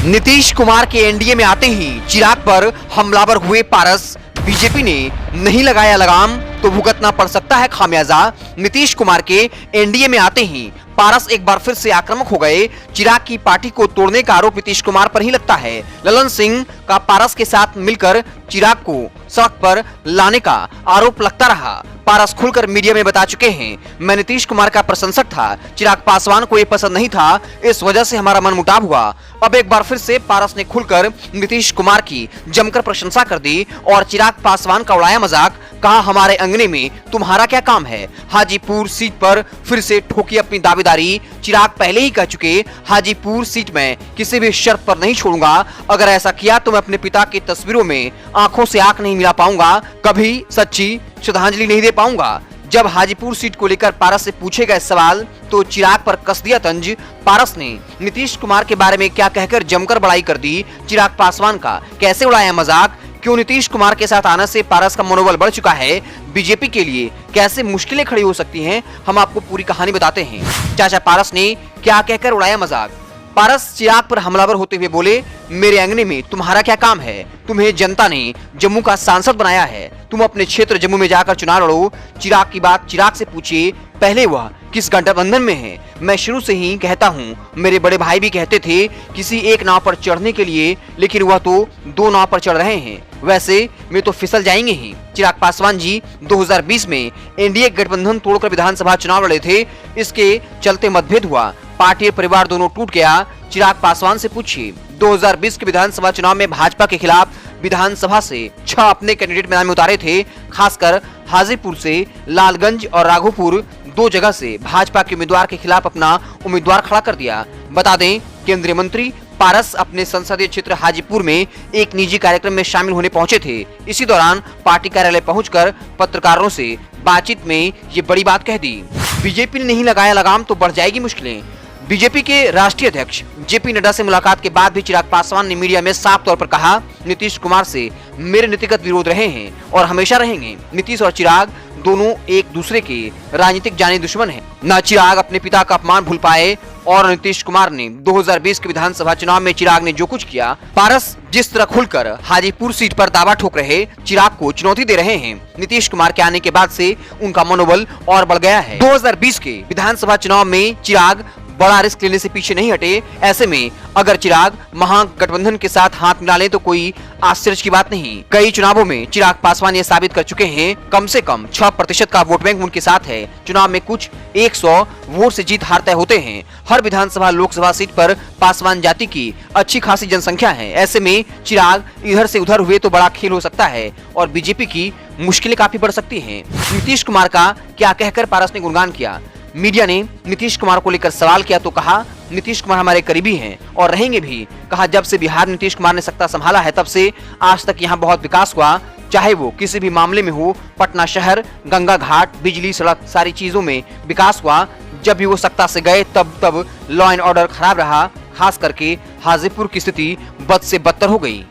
नीतीश कुमार के एनडीए में आते ही चिराग पर हमलावर हुए पारस। बीजेपी ने नहीं लगाया लगाम तो भुगतना पड़ सकता है खामियाजा। नीतीश कुमार के एनडीए में आते ही पारस एक बार फिर से आक्रामक हो गए। चिराग की पार्टी को तोड़ने का आरोप नीतीश कुमार पर ही लगता है। ललन सिंह का पारस के साथ मिलकर चिराग को सड़क पर लाने का आरोप लगता रहा। पारस खुलकर मीडिया में बता चुके हैं, मैं नीतीश कुमार का प्रशंसक था, चिराग पासवान को ये पसंद नहीं था, इस वजह से हमारा मनमुटाव हुआ। अब एक बार फिर से पारस ने खुलकर नीतीश कुमार की जमकर प्रशंसा कर दी और चिराग पासवान का उड़ाया मजाक। कहा, हमारे अंगने में तुम्हारा क्या काम है। हाजीपुर सीट पर फिर से ठोकी अपनी दावेदारी। चिराग पहले ही कह चुके, हाजीपुर सीट में किसी भी शर्त पर नहीं छोड़ूंगा। अगर ऐसा किया तो मैं अपने पिता की तस्वीरों में आंखों से आंख नहीं मिला पाऊंगा, कभी सच्ची श्रद्धांजलि नहीं दे पाऊंगा। जब हाजीपुर सीट को लेकर पारस से पूछे गए सवाल तो चिराग पर कस दिया तंज। पारस ने नीतीश कुमार के बारे में क्या कहकर जमकर बड़ाई कर दी। चिराग पासवान का कैसे उड़ाया मजाक। क्यों नीतीश कुमार के साथ आने से पारस का मनोबल बढ़ चुका है। बीजेपी के लिए कैसे मुश्किलें खड़ी हो सकती हैं, हम आपको पूरी कहानी बताते हैं। चाचा पारस ने क्या कहकर उड़ाया मजाक। पारस चिराग पर हमलावर होते हुए बोले, मेरे अंगने में तुम्हारा क्या काम है। तुम्हें जनता ने जम्मू का सांसद बनाया है, तुम अपने क्षेत्र जम्मू में जाकर चुनाव लड़ो। चिराग की बात चिराग से पूछिए, पहले वह किस गठबंधन में है। मैं शुरू से ही कहता हूँ, मेरे बड़े भाई भी कहते थे किसी एक नाव पर चढ़ने के लिए, लेकिन वह तो दो नाव पर चढ़ रहे हैं, वैसे में तो फिसल जाएंगे ही। चिराग पासवान जी 2020 में एनडीए गठबंधन तोड़कर विधानसभा चुनाव लड़े थे, इसके चलते मतभेद हुआ, पार्टी और परिवार दोनों टूट गया। चिराग पासवान से पूछिए, 2020 के विधानसभा चुनाव में भाजपा के खिलाफ विधानसभा से 6 अपने कैंडिडेट मैदान में उतारे थे। खासकर हाजीपुर से लालगंज और राघोपुर 2 जगह से भाजपा के उम्मीदवार के खिलाफ अपना उम्मीदवार खड़ा कर दिया। बता दें, केंद्रीय मंत्री पारस अपने संसदीय क्षेत्र हाजीपुर में एक निजी कार्यक्रम में शामिल होने पहुंचे थे। इसी दौरान पार्टी कार्यालय पहुंचकर पत्रकारों से बातचीत में ये बड़ी बात कह दी। बीजेपी ने नहीं लगाया लगाम तो बढ़ जाएगी मुश्किलें। बीजेपी के राष्ट्रीय अध्यक्ष जेपी नड्डा से मुलाकात के बाद भी चिराग पासवान ने मीडिया में साफ तौर पर कहा, नीतीश कुमार से मेरे नीतिगत विरोध रहे हैं और हमेशा रहेंगे। नीतीश और चिराग दोनों एक दूसरे के राजनीतिक जानी दुश्मन हैं। न चिराग अपने पिता का अपमान भूल पाए और नीतीश कुमार ने 2020 के विधानसभा चुनाव में चिराग ने जो कुछ किया। पारस जिस तरह खुलकर हाजीपुर सीट पर दावा ठोक रहे, चिराग को चुनौती दे रहे हैं। नीतीश कुमार के आने के बाद से उनका मनोबल और बढ़ गया है। 2020 के विधानसभा चुनाव में चिराग बड़ा रिस्क लेने से पीछे नहीं हटे। ऐसे में अगर चिराग महागठबंधन के साथ हाथ मिला ले तो कोई आश्चर्य की बात नहीं। कई चुनावों में चिराग पासवान ये साबित कर चुके हैं, कम से कम 6% का वोट बैंक उनके साथ है। चुनाव में कुछ 100 वोट से जीत हार तय होते हैं। हर विधानसभा लोकसभा सीट पर पासवान जाति की अच्छी खासी जनसंख्या है। ऐसे में चिराग इधर से उधर हुए तो बड़ा खेल हो सकता है और बीजेपी की मुश्किलें काफी बढ़ सकती हैं। नीतीश कुमार का क्या कहकर पारस ने गुणगान किया। मीडिया ने नीतीश कुमार को लेकर सवाल किया तो कहा, नीतीश कुमार हमारे करीबी हैं और रहेंगे भी। कहा, जब से बिहार नीतीश कुमार ने सत्ता संभाला है तब से आज तक यहाँ बहुत विकास हुआ, चाहे वो किसी भी मामले में हो। पटना शहर, गंगा घाट, बिजली, सड़क, सारी चीजों में विकास हुआ। जब भी वो सत्ता से गए तब लॉ एंड ऑर्डर खराब रहा, खास करके हाजीपुर की स्थिति बद से बदतर हो गई।